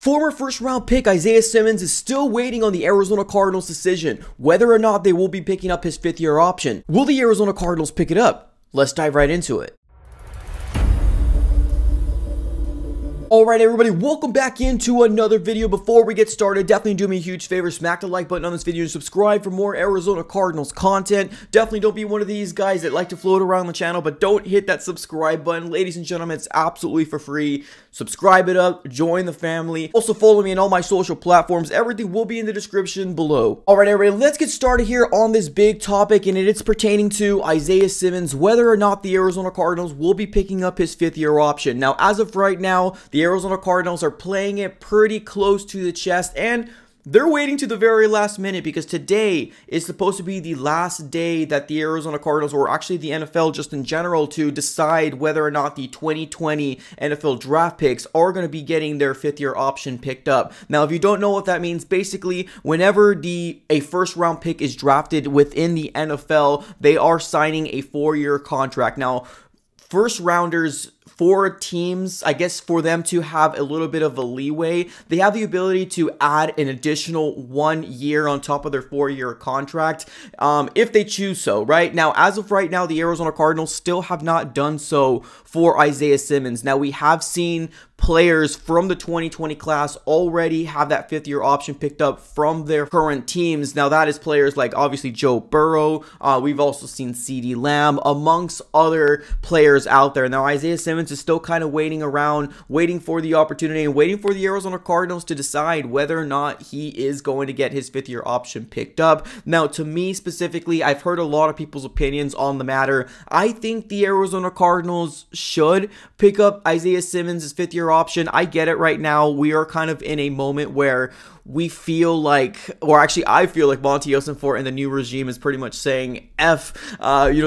Former first-round pick Isaiah Simmons is still waiting on the Arizona Cardinals' decision whether or not they will be picking up his fifth-year option. Will the Arizona Cardinals pick it up? Let's dive right into it. Alright everybody, welcome back into another video. Before we get started, definitely do me a huge favor, smack the like button on this video and subscribe for more Arizona Cardinals content. Definitely don't be one of these guys that like to float around the channel, but don't hit that subscribe button. Ladies and gentlemen, it's absolutely for free. Subscribe it up, join the family. Also follow me on all my social platforms. Everything will be in the description below. Alright everybody, let's get started here on this big topic, and it's pertaining to Isaiah Simmons, whether or not the Arizona Cardinals will be picking up his fifth-year option. Now, as of right now, the Arizona Cardinals are playing it pretty close to the chest, and they're waiting to the very last minute because today is supposed to be the last day that the Arizona Cardinals, or actually the NFL just in general, to decide whether or not the 2020 NFL draft picks are going to be getting their fifth-year option picked up. Now, if you don't know what that means, basically, whenever a first-round pick is drafted within the NFL, they are signing a 4-year contract. Now, first-rounders, for teams, I guess for them to have a little bit of a leeway, they have the ability to add an additional 1 year on top of their 4-year contract if they choose so, right? Now, as of right now, the Arizona Cardinals still have not done so for Isaiah Simmons. Now, we have seen players from the 2020 class already have that fifth-year option picked up from their current teams. Now, that is players like, obviously, Joe Burrow. We've also seen CeeDee Lamb, amongst other players out there. Now, Isaiah Simmons is still kind of waiting around, waiting for the opportunity, and waiting for the Arizona Cardinals to decide whether or not he is going to get his fifth-year option picked up. Now, to me specifically, I've heard a lot of people's opinions on the matter. I think the Arizona Cardinals should pick up Isaiah Simmons' fifth-year option. I get it right now. We are kind of in a moment where we feel like, or actually I feel like Monty Ossenfort and the new regime is pretty much saying F,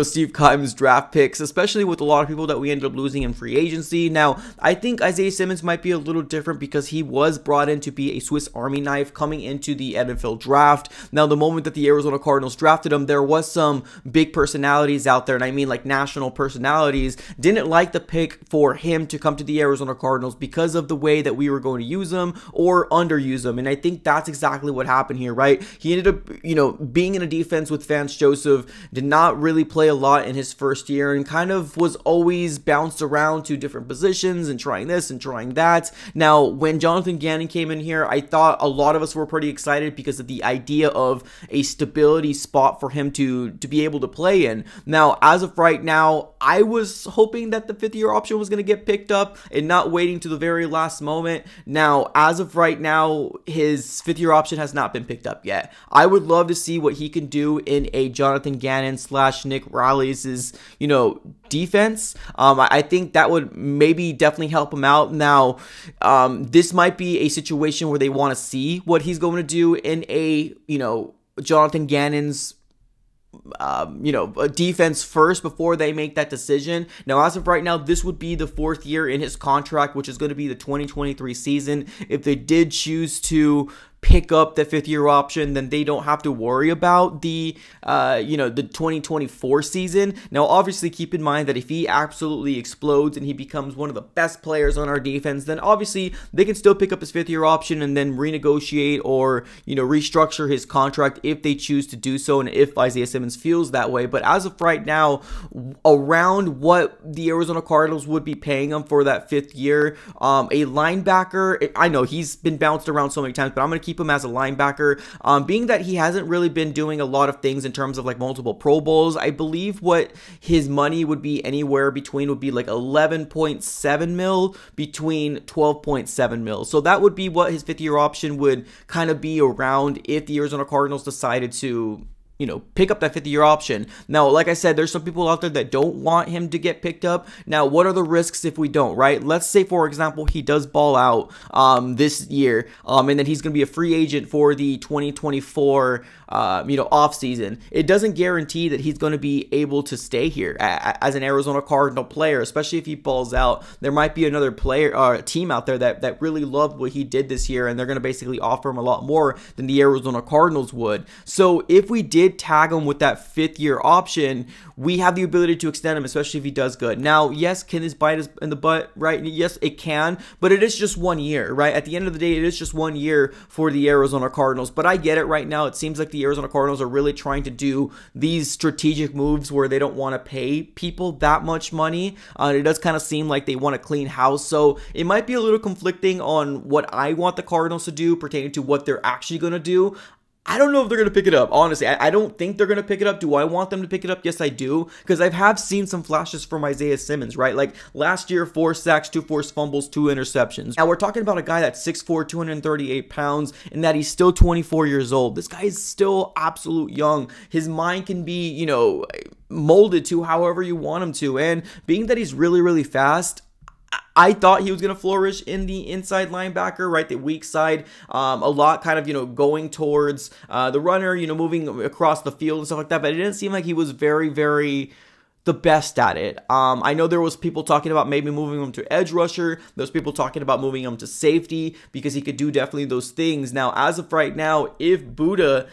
Steve Keim's draft picks, especially with a lot of people that we ended up losing in free agency. Now, I think Isaiah Simmons might be a little different because he was brought in to be a Swiss Army knife coming into the NFL draft. Now, the moment that the Arizona Cardinals drafted him, there was some big personalities out there, and I mean like national personalities, didn't like the pick for him to come to the Arizona Cardinals because of the way that we were going to use him or underuse him. And I think that's exactly what happened here, right? He ended up, being in a defense with Vance Joseph, did not really play a lot in his first year, and kind of was always bounced around to different positions and trying this and trying that. Now, when Jonathan Gannon came in here, I thought a lot of us were pretty excited because of the idea of a stability spot for him to be able to play in. Now, as of right now, I was hoping that the fifth-year option was going to get picked up and not waiting to the very last moment. Now, as of right now, his fifth-year option has not been picked up yet. I would love to see what he can do in a Jonathan Gannon / Nick Riley's, defense. I think that would maybe definitely help him out. Now, this might be a situation where they want to see what he's going to do in a, Jonathan Gannon's defense first before they make that decision. Now, as of right now, this would be the 4th year in his contract, which is going to be the 2023 season. If they did choose to pick up the 5th-year option, then they don't have to worry about the 2024 season. Now, obviously, keep in mind that if he absolutely explodes and he becomes one of the best players on our defense, then obviously they can still pick up his 5th-year option and then renegotiate or, restructure his contract if they choose to do so and if Isaiah Simmons feels that way. But as of right now, around what the Arizona Cardinals would be paying him for that 5th year, a linebacker, I know he's been bounced around so many times, but I'm going to keep him as a linebacker, being that he hasn't really been doing a lot of things in terms of like multiple Pro Bowls. I believe what his money would be anywhere between would be like 11.7 mil between 12.7 mil. So that would be what his 5th-year option would kind of be around if the Arizona Cardinals decided to pick up that 5th-year option. Now, like I said, there's some people out there that don't want him to get picked up. Now, what are the risks if we don't, right? Let's say, for example, he does ball out this year, and then he's going to be a free agent for the 2024 off season. It doesn't guarantee that he's going to be able to stay here as an Arizona Cardinal player, especially if he balls out. There might be another player team out there that really loved what he did this year, and they're going to basically offer him a lot more than the Arizona Cardinals would. So if we did did tag him with that 5th year option, we have the ability to extend him, especially if he does good. Now, yes, can this bite us in the butt, right? Yes, it can, but it is just 1 year, right? At the end of the day, it is just 1 year for the Arizona Cardinals, but I get it right now. It seems like the Arizona Cardinals are really trying to do these strategic moves where they don't want to pay people that much money. It does kind of seem like they want to clean house, so it might be a little conflicting on what I want the Cardinals to do pertaining to what they're actually going to do. I don't know if they're going to pick it up. Honestly, I don't think they're going to pick it up. Do I want them to pick it up? Yes, I do. Because I have seen some flashes from Isaiah Simmons, right? Like last year, 4 sacks, 2 forced fumbles, 2 interceptions. Now, we're talking about a guy that's 6'4", 238 pounds, and that he's still 24 years old. This guy is still absolute young. His mind can be, you know, molded to however you want him to. And being that he's really, really fast, I thought he was going to flourish in the inside linebacker, right? The weak side, a lot kind of, you know, going towards the runner, you know, moving across the field and stuff like that. But it didn't seem like he was very the best at it. I know there was people talking about maybe moving him to edge rusher. There's people talking about moving him to safety because he could do definitely those things. Now, as of right now, if Buddha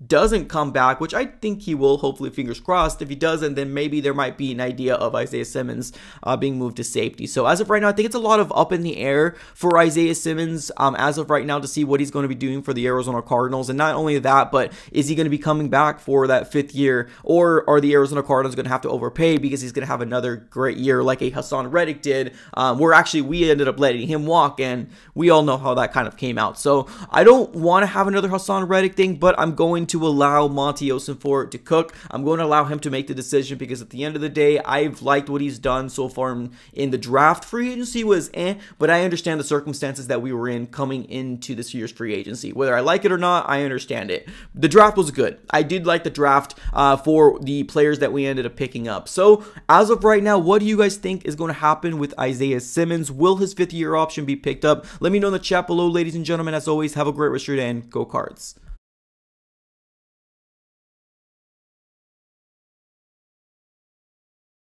doesn't come back, which I think he will, hopefully, fingers crossed. If he doesn't, then maybe there might be an idea of Isaiah Simmons being moved to safety. So as of right now, I think it's a lot of up in the air for Isaiah Simmons as of right now to see what he's going to be doing for the Arizona Cardinals. And not only that, but is he going to be coming back for that 5th year, or are the Arizona Cardinals going to have to overpay because he's going to have another great year like a Hassan Reddick did, where actually we ended up letting him walk, and we all know how that kind of came out. So I don't want to have another Hassan Reddick thing, but I'm going to allow Monty Ossenfort to cook. I'm going to allow him to make the decision because at the end of the day, I've liked what he's done so far in the draft. Free agency was but I understand the circumstances that we were in coming into this year's free agency. Whether I like it or not, I understand it. The draft was good. I did like the draft for the players that we ended up picking up. So as of right now, what do you guys think is going to happen with Isaiah Simmons? Will his 5th year option be picked up? Let me know in the chat below, ladies and gentlemen. As always, have a great rest of your day and go Cards.